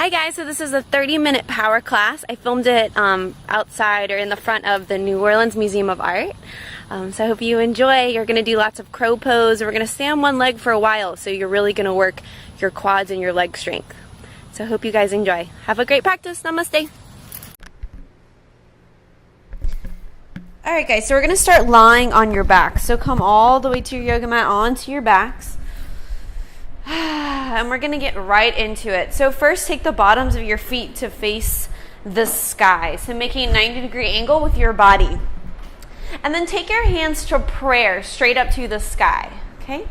Hi guys, so this is a 30-minute power class. I filmed it outside or in the front of the New Orleans Museum of Art. So I hope you enjoy. You're going to do lots of crow pose. We're going to stay on one leg for a while, so you're really going to work your quads and your leg strength. So I hope you guys enjoy. Have a great practice. Namaste. Alright guys, so we're going to start lying on your back. So come all the way to your yoga mat, onto your backs. And we're going to get right into it. So first, take the bottoms of your feet to face the sky. So making a 90-degree angle with your body. And then take your hands to prayer, straight up to the sky. Okay?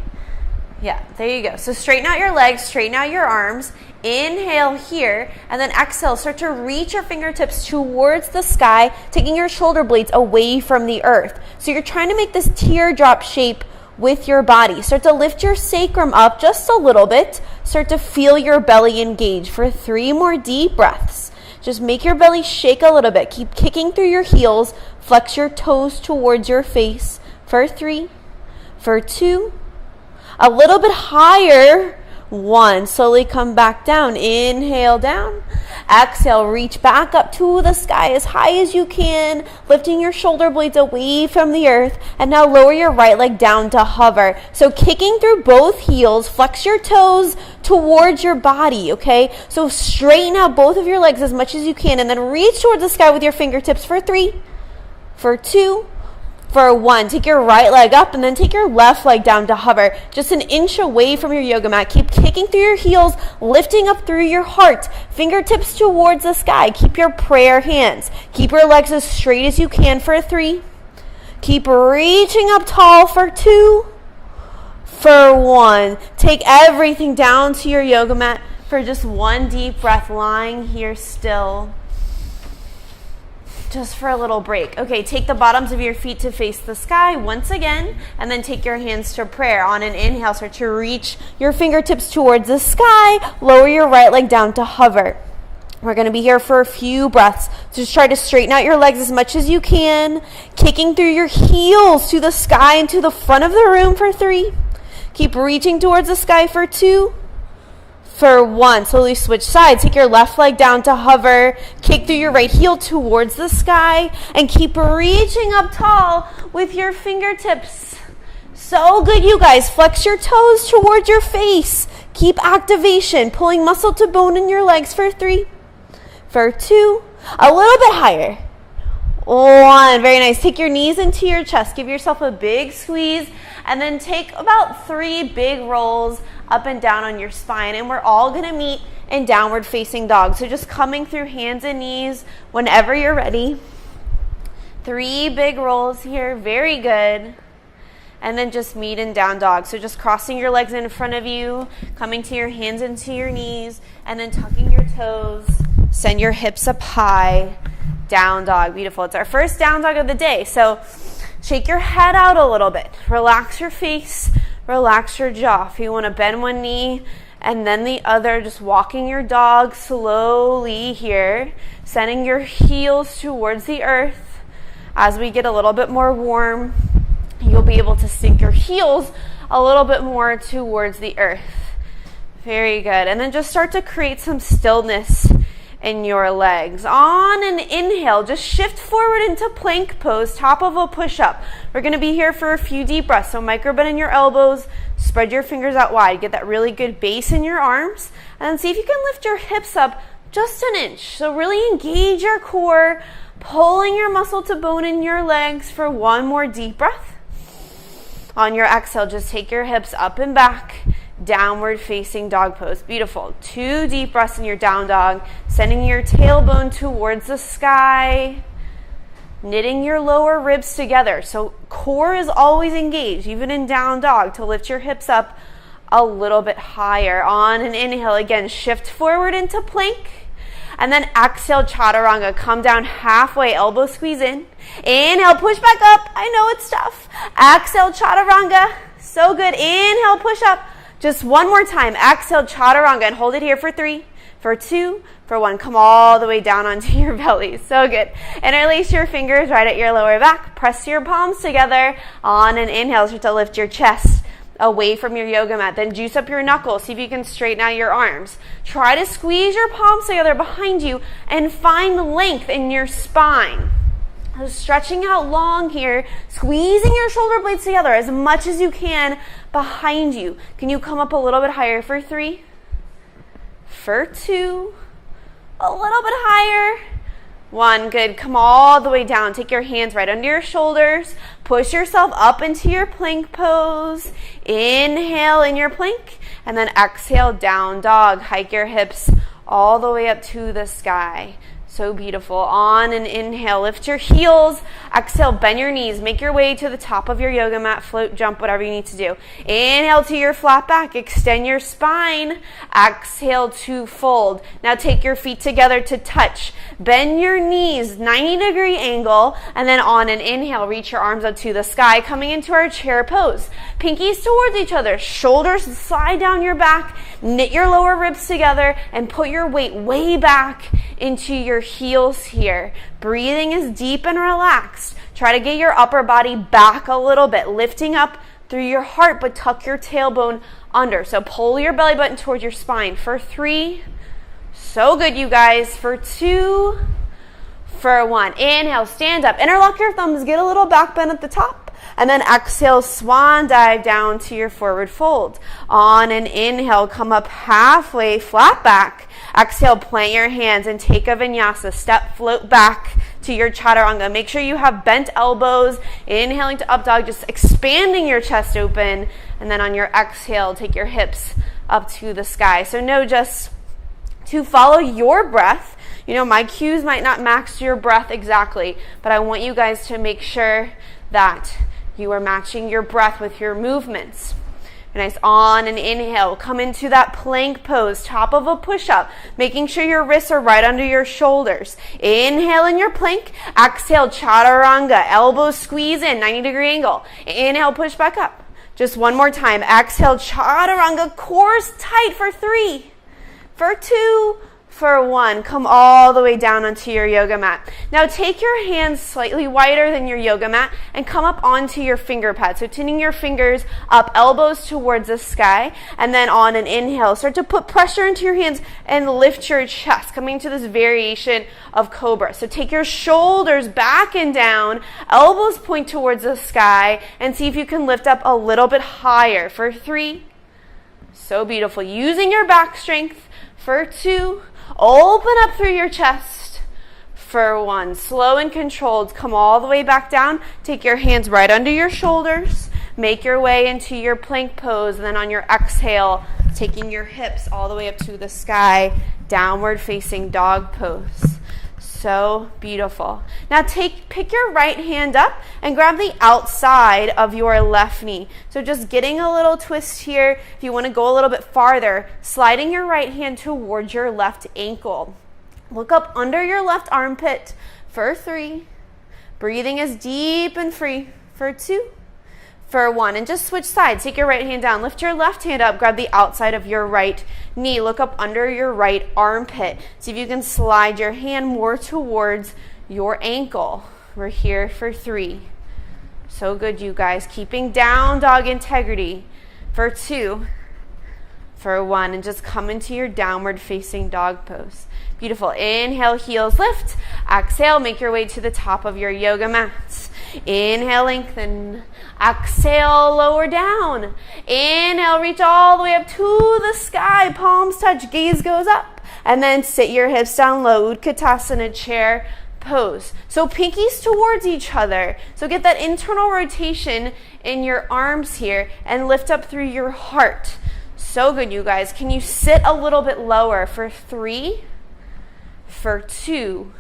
Yeah, there you go. So straighten out your legs, straighten out your arms. Inhale here, and then exhale. Start to reach your fingertips towards the sky, taking your shoulder blades away from the earth. So you're trying to make this teardrop shape with your body. Start to lift your sacrum up just a little bit. Start to feel your belly engage for 3 more deep breaths. Just make your belly shake a little bit. Keep kicking through your heels. Flex your toes towards your face for 3, for 2, a little bit higher. 1, slowly come back down. Inhale down. Exhale, reach back up to the sky as high as you can, lifting your shoulder blades away from the earth. And now lower your right leg down to hover. So kicking through both heels, flex your toes towards your body, okay? So straighten out both of your legs as much as you can, and then reach towards the sky with your fingertips for 3, for 2, for 1. Take your right leg up and then take your left leg down to hover. Just 1 inch away from your yoga mat. Keep kicking through your heels, lifting up through your heart. Fingertips towards the sky. Keep your prayer hands. Keep your legs as straight as you can for 3. Keep reaching up tall for 2, for 1. Take everything down to your yoga mat for just 1 deep breath, lying here still. Just for a little break. Okay, take the bottoms of your feet to face the sky once again, and then take your hands to prayer. On an inhale, start to reach your fingertips towards the sky. Lower your right leg down to hover. We're going to be here for a few breaths. Just try to straighten out your legs as much as you can, kicking through your heels to the sky and to the front of the room for 3. Keep reaching towards the sky for 2. For 1, slowly switch sides. Take your left leg down to hover. Kick through your right heel towards the sky. And keep reaching up tall with your fingertips. So good, you guys. Flex your toes towards your face. Keep activation. Pulling muscle to bone in your legs for 3. For 2. A little bit higher. 1. Very nice. Take your knees into your chest. Give yourself a big squeeze. And then take about 3 big rolls up and down on your spine. And we're all going to meet in downward facing dog. So just coming through hands and knees whenever you're ready. 3 big rolls here. Very good. And then just meet in down dog. So just crossing your legs in front of you, coming to your hands into your knees, and then tucking your toes. Send your hips up high. Down dog. Beautiful. It's our first down dog of the day. So shake your head out a little bit. Relax your face. Relax your jaw. If you want to bend 1 knee and then the other, just walking your dog slowly here. Sending your heels towards the earth. As we get a little bit more warm, you'll be able to sink your heels a little bit more towards the earth. Very good. And then just start to create some stillness in your legs. On an inhale, just shift forward into plank pose, top of a push-up. We're going to be here for a few deep breaths. So micro bend in your elbows, spread your fingers out wide. Get that really good base in your arms. And then see if you can lift your hips up just 1 inch. So really engage your core, pulling your muscle to bone in your legs for 1 more deep breath. On your exhale, just take your hips up and back. Downward facing dog pose. Beautiful. 2 deep breaths in your down dog. Sending your tailbone towards the sky. Knitting your lower ribs together. So core is always engaged, even in down dog, to lift your hips up a little bit higher. On an inhale, again, shift forward into plank. And then exhale, chaturanga. Come down halfway, elbow squeeze in. Inhale, push back up. I know it's tough. Exhale, chaturanga. So good. Inhale, push up. Just 1 more time. Exhale, chaturanga, and hold it here for 3, for 2, for 1. Come all the way down onto your belly. So good. Interlace your fingers right at your lower back. Press your palms together. On an inhale, start to lift your chest away from your yoga mat. Then juice up your knuckles. See if you can straighten out your arms. Try to squeeze your palms together behind you and find length in your spine. So stretching out long here, squeezing your shoulder blades together as much as you can behind you. Can you come up a little bit higher for 3? For 2. A little bit higher. 1, good. Come all the way down. Take your hands right under your shoulders. Push yourself up into your plank pose. Inhale in your plank, and then exhale, down dog. Hike your hips all the way up to the sky. So beautiful. On an inhale, lift your heels. Exhale, bend your knees. Make your way to the top of your yoga mat. Float, jump, whatever you need to do. Inhale to your flat back. Extend your spine. Exhale to fold. Now take your feet together to touch. Bend your knees, 90-degree angle. And then on an inhale, reach your arms up to the sky. Coming into our chair pose. Pinkies towards each other. Shoulders slide down your back. Knit your lower ribs together and put your weight way back into your heels here. Breathing is deep and relaxed. Try to get your upper body back a little bit, lifting up through your heart, but tuck your tailbone under. So pull your belly button towards your spine for 3. So good, you guys. For 2, for 1. Inhale, stand up. Interlock your thumbs. Get a little back bend at the top. And then exhale, swan dive down to your forward fold. On an inhale, come up halfway, flat back. Exhale, plant your hands and take a vinyasa. Step, float back to your chaturanga. Make sure you have bent elbows. Inhaling to up dog, just expanding your chest open. And then on your exhale, take your hips up to the sky. So know just to follow your breath. You know, my cues might not match your breath exactly, but I want you guys to make sure that you are matching your breath with your movements. Nice. On an inhale, come into that plank pose, top of a push-up, making sure your wrists are right under your shoulders. Inhale in your plank. Exhale, chaturanga. Elbows squeeze in, 90-degree angle. Inhale, push back up. Just one more time. Exhale, chaturanga. Core's tight for 3. For 2. For 1, come all the way down onto your yoga mat. Now take your hands slightly wider than your yoga mat and come up onto your finger pad. So tuning your fingers up, elbows towards the sky, and then on an inhale, start to put pressure into your hands and lift your chest, coming to this variation of cobra. So take your shoulders back and down, elbows point towards the sky, and see if you can lift up a little bit higher. For 3, so beautiful. Using your back strength. For 2, open up through your chest. For 1, slow and controlled. Come all the way back down. Take your hands right under your shoulders. Make your way into your plank pose. And then on your exhale, taking your hips all the way up to the sky. Downward facing dog pose. So beautiful. Now pick your right hand up and grab the outside of your left knee. So just getting a little twist here. If you want to go a little bit farther, sliding your right hand towards your left ankle. Look up under your left armpit for 3. Breathing is deep and free for 2. For 1, and just switch sides. Take your right hand down. Lift your left hand up. Grab the outside of your right knee. Look up under your right armpit. See if you can slide your hand more towards your ankle. We're here for 3. So good, you guys. Keeping down dog integrity. For 2. For 1, and just come into your downward facing dog pose. Beautiful. Inhale, heels lift. Exhale, make your way to the top of your yoga mat. Inhale, lengthen. Exhale, lower down. Inhale, reach all the way up to the sky. Palms touch, gaze goes up. And then sit your hips down low. Utkatasana chair pose. So pinkies towards each other. So get that internal rotation in your arms here and lift up through your heart. So good, you guys. Can you sit a little bit lower for 3? For 2.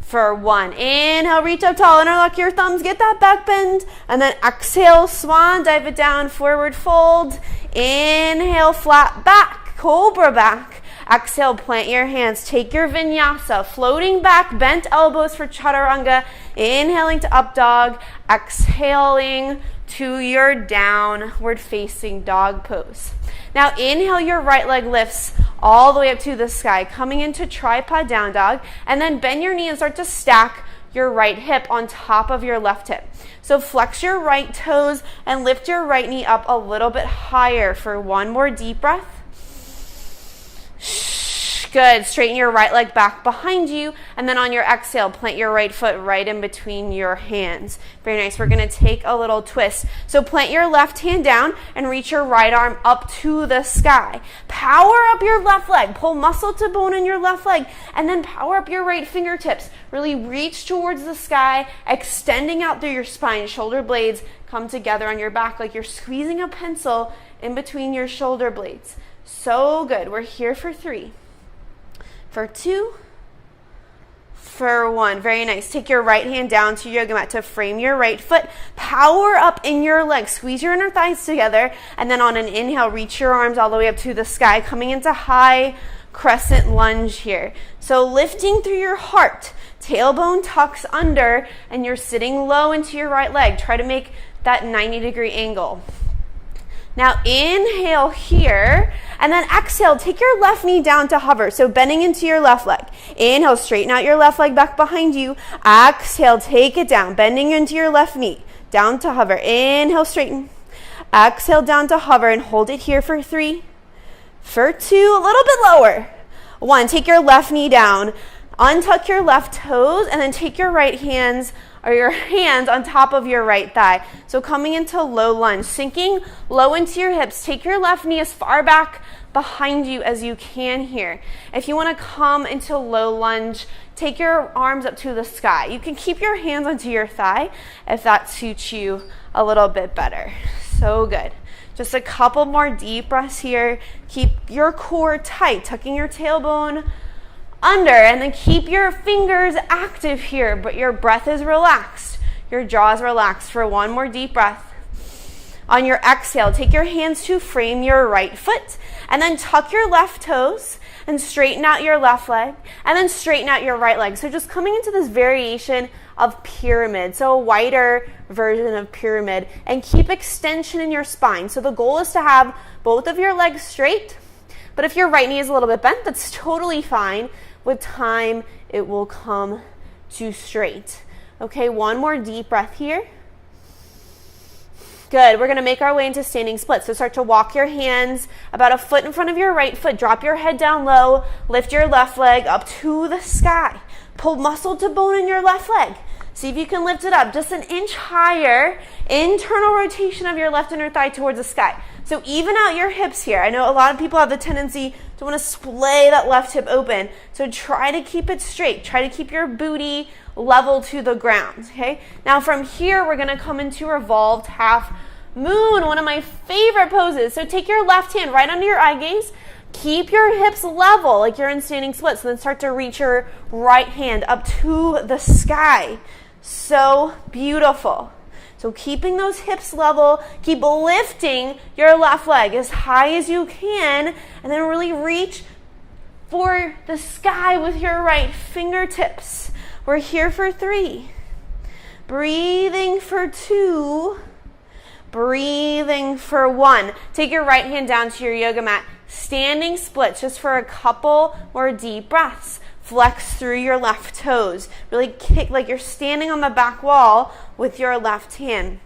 For 1. Inhale, reach up tall, interlock your thumbs, get that back bend, and then exhale, swan, dive it down, forward fold. Inhale, flat back, cobra back. Exhale, plant your hands, take your vinyasa, floating back, bent elbows for chaturanga. Inhaling to up dog, exhaling to your downward facing dog pose. Now inhale, your right leg lifts all the way up to the sky, coming into tripod down dog, and then bend your knee and start to stack your right hip on top of your left hip. So flex your right toes and lift your right knee up a little bit higher for one more deep breath. Good. Straighten your right leg back behind you, and then on your exhale, plant your right foot right in between your hands. Very nice. We're going to take a little twist. So plant your left hand down and reach your right arm up to the sky. Power up your left leg. Pull muscle to bone in your left leg, and then power up your right fingertips. Really reach towards the sky, extending out through your spine. Shoulder blades come together on your back like you're squeezing a pencil in between your shoulder blades. So good. We're here for 3. For 2, for 1. Very nice. Take your right hand down to your yoga mat to frame your right foot. Power up in your legs. Squeeze your inner thighs together. And then on an inhale, reach your arms all the way up to the sky, coming into high crescent lunge here. So lifting through your heart. Tailbone tucks under, and you're sitting low into your right leg. Try to make that 90-degree angle. Now inhale here, and then exhale, take your left knee down to hover, so bending into your left leg. Inhale, straighten out your left leg back behind you. Exhale, take it down, bending into your left knee, down to hover. Inhale, straighten. Exhale, down to hover, and hold it here for 3, for 2, a little bit lower. 1, take your left knee down, untuck your left toes, and then take your right hands or your hands on top of your right thigh. So coming into low lunge, sinking low into your hips. Take your left knee as far back behind you as you can here. If you want to come into low lunge, take your arms up to the sky. You can keep your hands onto your thigh if that suits you a little bit better. So good. Just a couple more deep breaths here. Keep your core tight, tucking your tailbone under, and then keep your fingers active here, but your breath is relaxed. Your jaw is relaxed for 1 more deep breath. On your exhale, take your hands to frame your right foot, and then tuck your left toes and straighten out your left leg, and then straighten out your right leg. So just coming into this variation of pyramid, so a wider version of pyramid, and keep extension in your spine. So the goal is to have both of your legs straight, but if your right knee is a little bit bent, that's totally fine. With time, it will come to straight. Okay, 1 more deep breath here. Good. We're going to make our way into standing splits. So start to walk your hands about a foot in front of your right foot. Drop your head down low. Lift your left leg up to the sky. Pull muscle to bone in your left leg. See if you can lift it up just an inch higher. Internal rotation of your left inner thigh towards the sky. So even out your hips here. I know a lot of people have the tendency to want to splay that left hip open. So try to keep it straight. Try to keep your booty level to the ground. Okay. Now from here, we're going to come into revolved half moon, one of my favorite poses. So take your left hand right under your eye gaze. Keep your hips level like you're in standing splits. And then start to reach your right hand up to the sky. So beautiful. So keeping those hips level, keep lifting your left leg as high as you can, and then really reach for the sky with your right fingertips. We're here for 3. Breathing for 2. Breathing for 1. Take your right hand down to your yoga mat. Standing splits just for a couple more deep breaths. Flex through your left toes. Really kick like you're standing on the back wall with your left hand.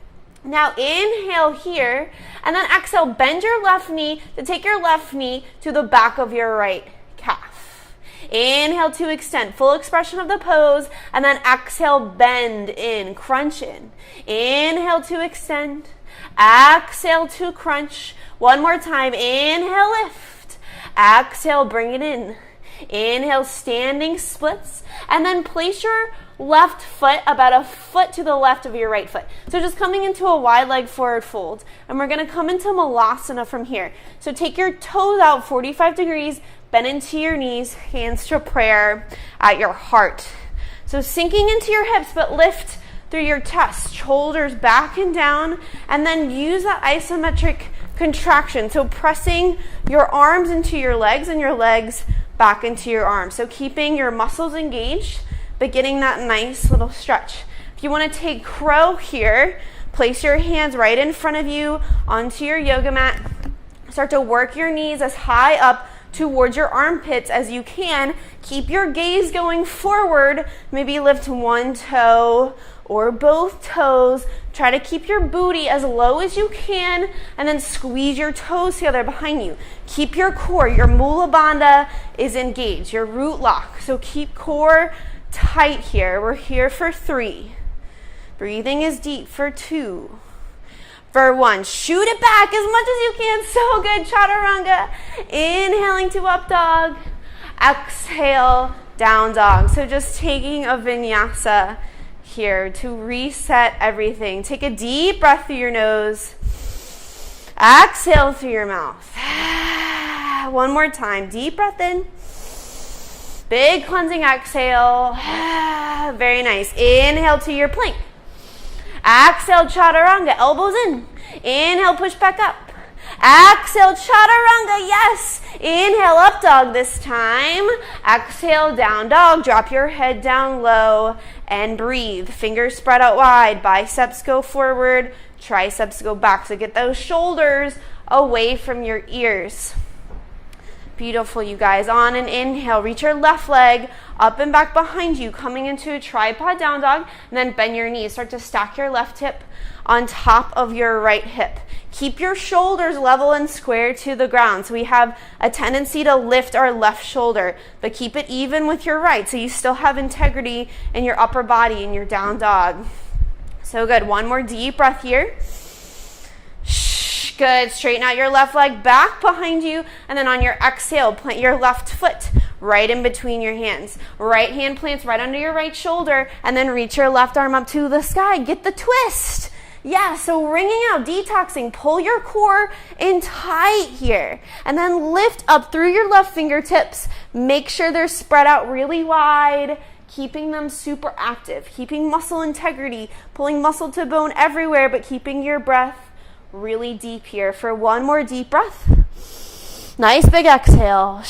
Now inhale here, and then exhale. Bend your left knee to take your left knee to the back of your right calf. Inhale to extend. Full expression of the pose, and then exhale, bend in, crunch in. Inhale to extend. Exhale to crunch. 1 more time. Inhale, lift. Exhale, bring it in. Inhale, standing splits, and then place your left foot about a foot to the left of your right foot. So just coming into a wide leg forward fold, and we're going to come into Malasana from here. So take your toes out 45 degrees, bend into your knees, hands to prayer at your heart. So sinking into your hips, but lift through your chest, shoulders back and down, and then use that isometric contraction. So pressing your arms into your legs and your legs back into your arms. So keeping your muscles engaged, but getting that nice little stretch. If you want to take crow here, place your hands right in front of you onto your yoga mat. Start to work your knees as high up towards your armpits as you can. Keep your gaze going forward. Maybe lift one toe or both toes. Try to keep your booty as low as you can, and then squeeze your toes together behind you. Keep your core, your Mula Bandha is engaged, your root lock. So keep core tight here. We're here for 3. Breathing is deep for 2. For 1, shoot it back as much as you can. So good, chaturanga. Inhaling to up dog. Exhale, down dog. So just taking a vinyasa here to reset everything. Take a deep breath through your nose. Exhale through your mouth. One more time. Deep breath in. Big cleansing exhale. Very nice. Inhale to your plank. Exhale, chaturanga, elbows in. Inhale, push back up. Exhale, chaturanga, yes. Inhale, up dog this time. Exhale, down dog. Drop your head down low and breathe. Fingers spread out wide. Biceps go forward. Triceps go back. So get those shoulders away from your ears. Beautiful, you guys. On an inhale, reach your left leg up and back behind you, coming into a tripod down dog, and then bend your knees. Start to stack your left hip on top of your right hip. Keep your shoulders level and square to the ground. So we have a tendency to lift our left shoulder, but keep it even with your right so you still have integrity in your upper body in your down dog. So good. One more deep breath here. Good. Straighten out your left leg back behind you, and then on your exhale, plant your left foot right in between your hands. Right hand plants right under your right shoulder, and then reach your left arm up to the sky. Get the twist. Yeah, so wringing out, detoxing. Pull your core in tight here, and then lift up through your left fingertips. Make sure they're spread out really wide, keeping them super active, keeping muscle integrity, pulling muscle to bone everywhere, but keeping your breath really deep here. For 1 more deep breath. Nice big exhale.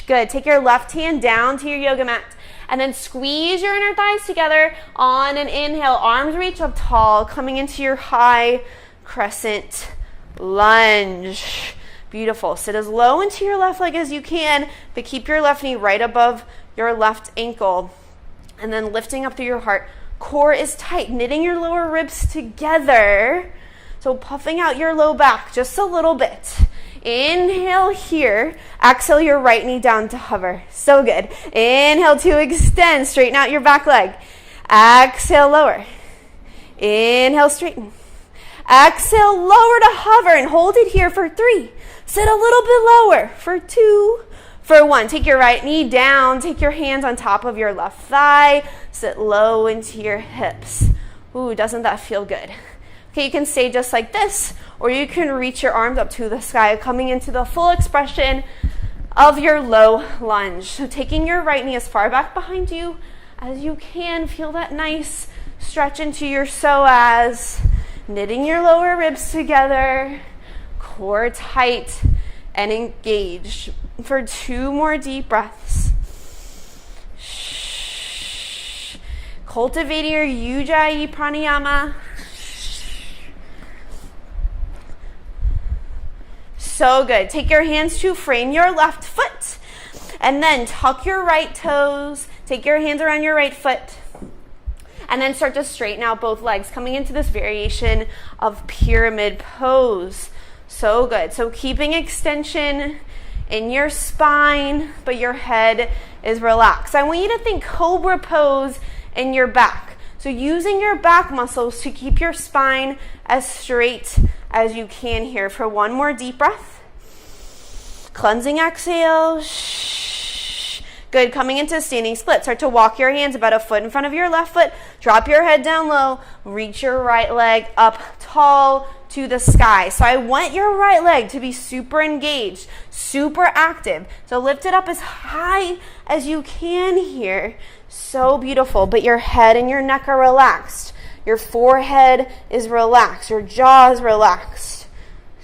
Good. Take your left hand down to your yoga mat and then squeeze your inner thighs together on an inhale. Arms reach up tall, coming into your high crescent lunge. Beautiful. Sit as low into your left leg as you can, but keep your left knee right above your left ankle. And then lifting up through your heart. Core is tight, knitting your lower ribs together. So puffing out your low back just a little bit. Inhale here. Exhale your right knee down to hover. So good. Inhale to extend. Straighten out your back leg. Exhale, lower. Inhale, straighten. Exhale, lower to hover and hold it here for 3. Sit a little bit lower for 2. For 1, take your right knee down. Take your hands on top of your left thigh. Sit low into your hips. Ooh, doesn't that feel good? Okay, you can stay just like this, or you can reach your arms up to the sky, coming into the full expression of your low lunge. So taking your right knee as far back behind you as you can. Feel that nice stretch into your psoas, knitting your lower ribs together, core tight and engaged. For 2 more deep breaths. Cultivating your Ujjayi pranayama. So good. Take your hands to frame your left foot, and then tuck your right toes. Take your hands around your right foot, and then start to straighten out both legs, coming into this variation of pyramid pose. So good. So keeping extension in your spine, but your head is relaxed. I want you to think cobra pose in your back. So using your back muscles to keep your spine as straight as you can here. For 1 more deep breath. Cleansing exhale. Good. Coming into standing split. Start to walk your hands about a foot in front of your left foot. Drop your head down low. Reach your right leg up tall to the sky. So I want your right leg to be super engaged, super active. So lift it up as high as you can here. So beautiful. But your head and your neck are relaxed. Your forehead is relaxed. Your jaw is relaxed.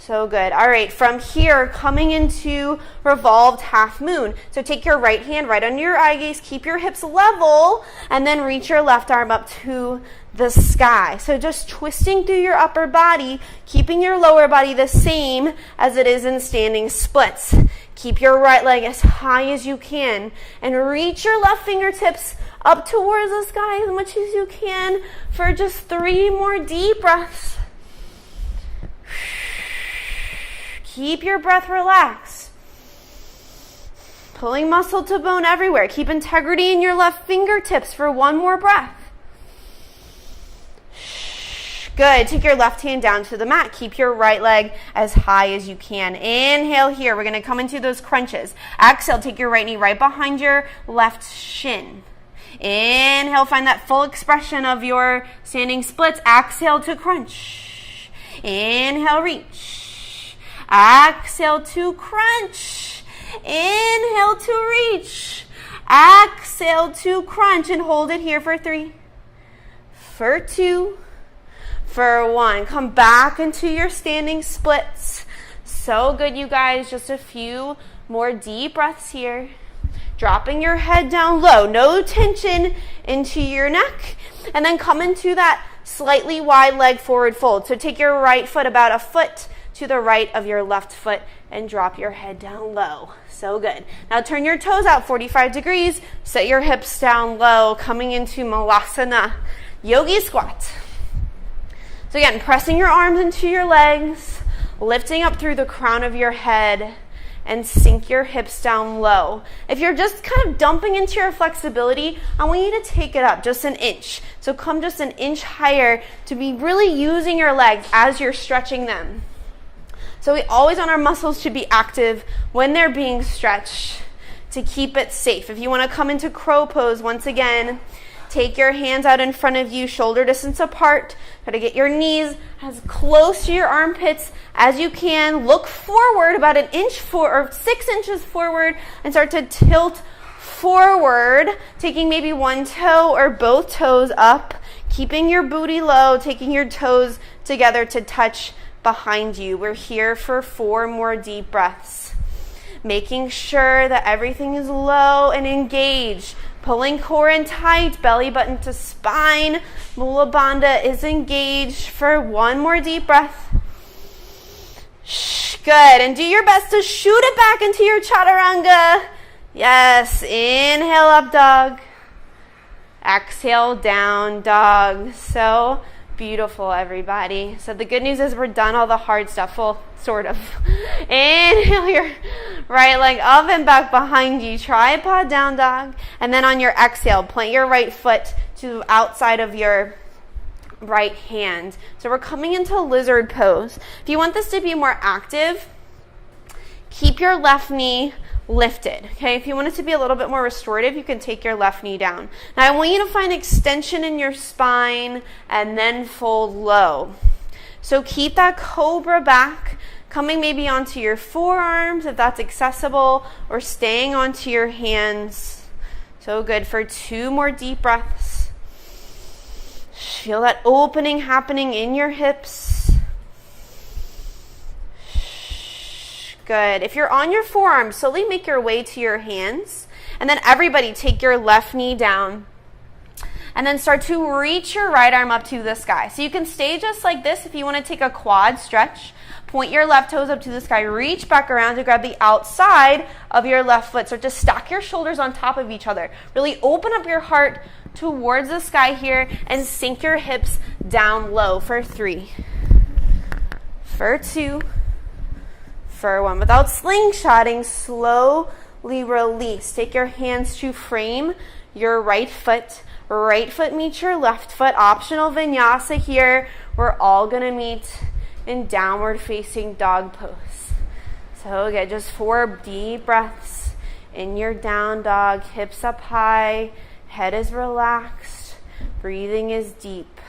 So good. All right, from here, coming into revolved half moon. So take your right hand right under your eye gaze, keep your hips level, and then reach your left arm up to the sky. So just twisting through your upper body, keeping your lower body the same as it is in standing splits. Keep your right leg as high as you can, and reach your left fingertips up towards the sky as much as you can for just 3 more deep breaths. Keep your breath relaxed. Pulling muscle to bone everywhere. Keep integrity in your left fingertips for 1 more breath. Good. Take your left hand down to the mat. Keep your right leg as high as you can. Inhale here. We're going to come into those crunches. Exhale. Take your right knee right behind your left shin. Inhale. Find that full expression of your standing splits. Exhale to crunch. Inhale. Reach. Exhale to crunch. Inhale to reach. Exhale to crunch. And hold it here for 3, for 2, for 1. Come back into your standing splits. So good, you guys. Just a few more deep breaths here. Dropping your head down low. No tension into your neck. And then come into that slightly wide leg forward fold. So take your right foot about a foot to the right of your left foot and drop your head down low. So good. Now turn your toes out 45 degrees. Set your hips down low, coming into Malasana Yogi Squat. So again, pressing your arms into your legs, lifting up through the crown of your head, and sink your hips down low. If you're just kind of dumping into your flexibility, I want you to take it up just an inch. So come just an inch higher to be really using your legs as you're stretching them. So we always want our muscles to be active when they're being stretched to keep it safe. If you want to come into crow pose, once again, take your hands out in front of you, shoulder distance apart. Try to get your knees as close to your armpits as you can. Look forward about an inch or 6 inches forward and start to tilt forward, taking maybe one toe or both toes up, keeping your booty low, taking your toes together to touch behind you. We're here for 4 more deep breaths. Making sure that everything is low and engaged. Pulling core in tight, belly button to spine. Mula Bandha is engaged for 1 more deep breath. Good. And do your best to shoot it back into your chaturanga. Yes. Inhale, up dog. Exhale, down dog. So beautiful, everybody. So the good news is we're done all the hard stuff. Well, sort of. Inhale your right leg up and back behind you. Tripod down dog. And then on your exhale, plant your right foot to the outside of your right hand. So we're coming into lizard pose. If you want this to be more active, keep your left knee lifted. Okay, if you want it to be a little bit more restorative, you can take your left knee down. Now I want you to find extension in your spine and then fold low. So keep that cobra back, coming maybe onto your forearms if that's accessible, or staying onto your hands. So good for 2 more deep breaths. Feel that opening happening in your hips. Good. If you're on your forearms, slowly make your way to your hands. And then everybody take your left knee down. And then start to reach your right arm up to the sky. So you can stay just like this if you want to take a quad stretch. Point your left toes up to the sky. Reach back around to grab the outside of your left foot. Start to stack your shoulders on top of each other. Really open up your heart towards the sky here and sink your hips down low for 3, for 2, for 1. Without slingshotting, slowly release. Take your hands to frame your right foot. Right foot meets your left foot. Optional vinyasa here. We're all going to meet in downward facing dog pose. So again, just 4 deep breaths in your down dog. Hips up high. Head is relaxed. Breathing is deep.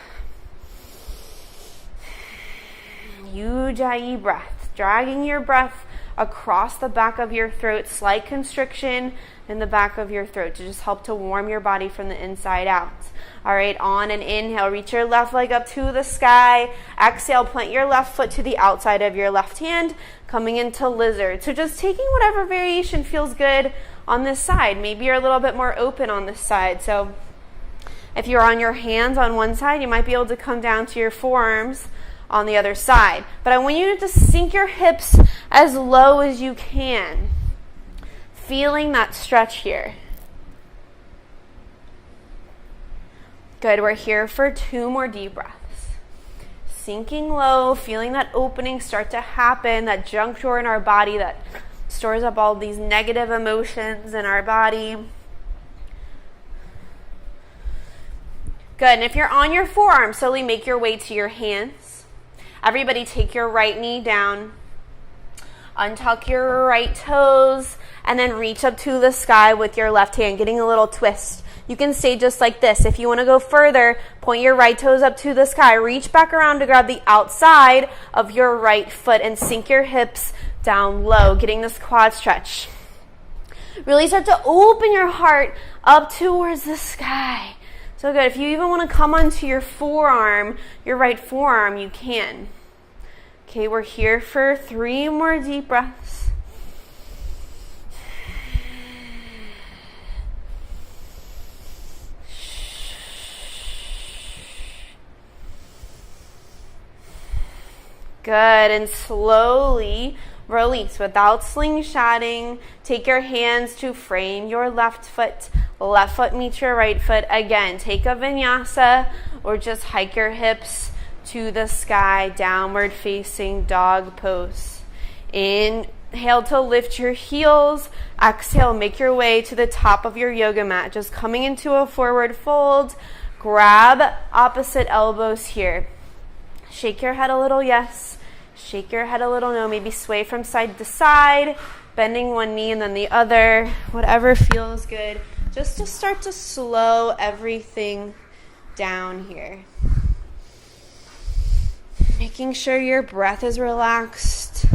Ujjayi breath. Dragging your breath across the back of your throat. Slight constriction in the back of your throat to just help to warm your body from the inside out. All right, on an inhale, reach your left leg up to the sky. Exhale, plant your left foot to the outside of your left hand, coming into lizard. So just taking whatever variation feels good on this side. Maybe you're a little bit more open on this side. So if you're on your hands on one side, you might be able to come down to your forearms on the other side. But I want you to sink your hips as low as you can. Feeling that stretch here. Good, we're here for 2 more deep breaths. Sinking low, feeling that opening start to happen, that junk drawer in our body that stores up all these negative emotions in our body. Good, and if you're on your forearm, slowly make your way to your hands. Everybody take your right knee down. Untuck your right toes, and then reach up to the sky with your left hand, getting a little twist. You can stay just like this. If you want to go further, point your right toes up to the sky. Reach back around to grab the outside of your right foot and sink your hips down low, getting this quad stretch. Really start to open your heart up towards the sky. So good. If you even want to come onto your forearm, your right forearm, you can. Okay, we're here for 3 more deep breaths. Good, and slowly release without slingshotting. Take your hands to frame your left foot. Left foot meets your right foot. Again, take a vinyasa or just hike your hips to the sky, downward facing dog pose. Inhale to lift your heels. Exhale, make your way to the top of your yoga mat. Just coming into a forward fold. Grab opposite elbows here. Shake your head a little yes. Shake your head a little no. Maybe sway from side to side, bending one knee and then the other. Whatever feels good. Just to start to slow everything down here. Making sure your breath is relaxed,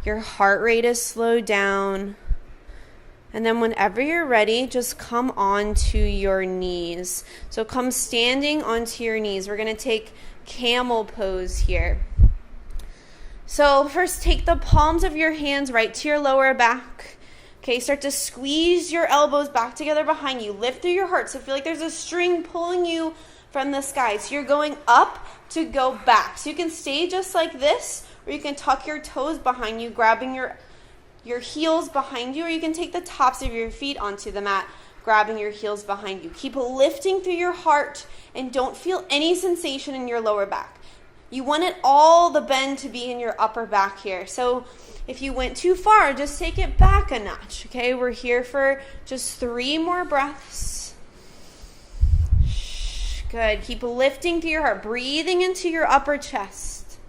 your heart rate is slowed down. And then whenever you're ready, just come onto your knees. So come standing onto your knees. We're going to take camel pose here. So first take the palms of your hands right to your lower back. Okay, start to squeeze your elbows back together behind you. Lift through your heart. So feel like there's a string pulling you from the sky. So you're going up to go back. So you can stay just like this, or you can tuck your toes behind you, grabbing your heels behind you, or you can take the tops of your feet onto the mat, grabbing your heels behind you. Keep lifting through your heart and don't feel any sensation in your lower back. You want it all the bend to be in your upper back here. So if you went too far, just take it back a notch. Okay, we're here for just 3 more breaths. Good. Keep lifting through your heart, breathing into your upper chest.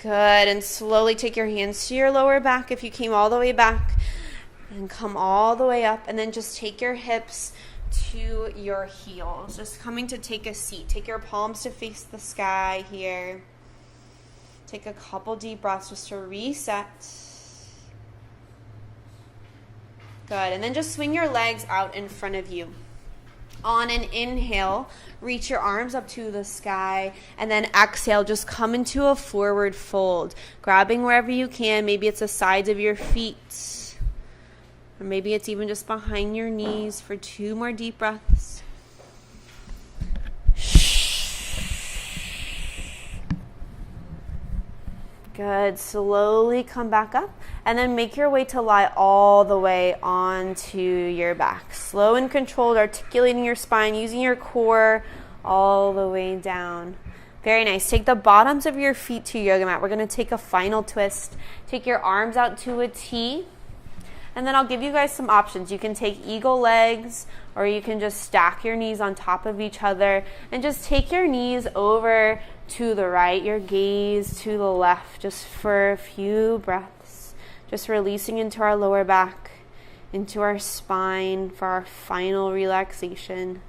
Good. And slowly take your hands to your lower back if you came all the way back, and come all the way up, and then just take your hips to your heels. Just coming to take a seat. Take your palms to face the sky here. Take a couple deep breaths just to reset. Good. And then just swing your legs out in front of you. On an inhale, reach your arms up to the sky, and then exhale, just come into a forward fold, grabbing wherever you can. Maybe it's the sides of your feet, or maybe it's even just behind your knees for 2 more deep breaths. Good. Slowly come back up, and then make your way to lie all the way onto your back. Slow and controlled, articulating your spine, using your core all the way down. Very nice. Take the bottoms of your feet to your yoga mat. We're going to take a final twist. Take your arms out to a T. And then I'll give you guys some options. You can take eagle legs, or you can just stack your knees on top of each other and just take your knees over to the right, your gaze to the left, just for a few breaths. Just releasing into our lower back, into our spine for our final relaxation.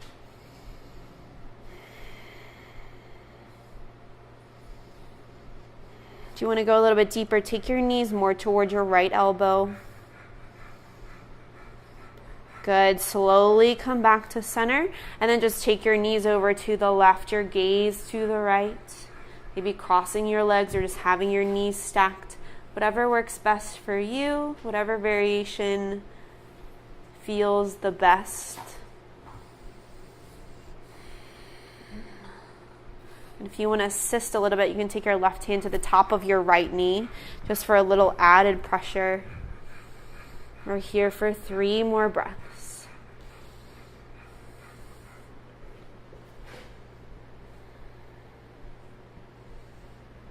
Do you want to go a little bit deeper? Take your knees more towards your right elbow. Good. Slowly come back to center, and then just take your knees over to the left, your gaze to the right. Maybe crossing your legs or just having your knees stacked. Whatever works best for you, whatever variation feels the best. And if you want to assist a little bit, you can take your left hand to the top of your right knee, just for a little added pressure. We're here for 3 more breaths.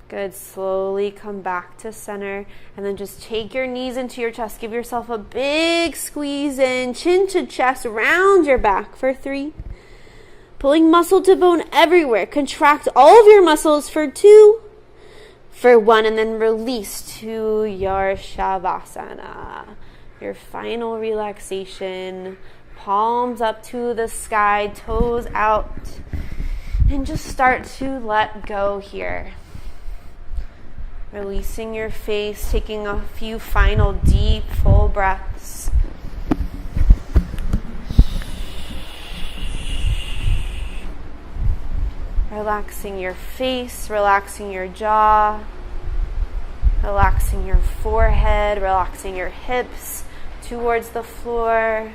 Good. Slowly come back to center, and then just take your knees into your chest. Give yourself a big squeeze in, chin to chest, round your back for 3. Pulling muscle to bone everywhere. Contract all of your muscles for 2, for 1, and then release to your Shavasana. Your final relaxation. Palms up to the sky, toes out, and just start to let go here. Releasing your face, taking a few final deep, full breaths. Relaxing your face, relaxing your jaw, relaxing your forehead, relaxing your hips towards the floor,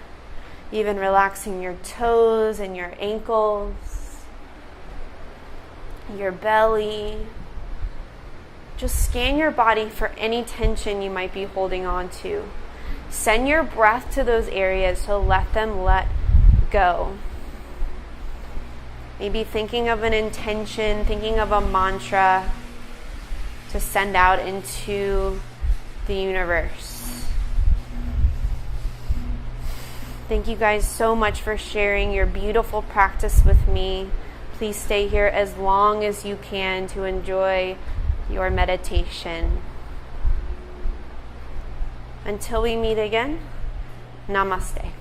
even relaxing your toes and your ankles, your belly. Just scan your body for any tension you might be holding on to. Send your breath to those areas to let them let go. Maybe thinking of an intention, thinking of a mantra to send out into the universe. Thank you guys so much for sharing your beautiful practice with me. Please stay here as long as you can to enjoy your meditation. Until we meet again, namaste.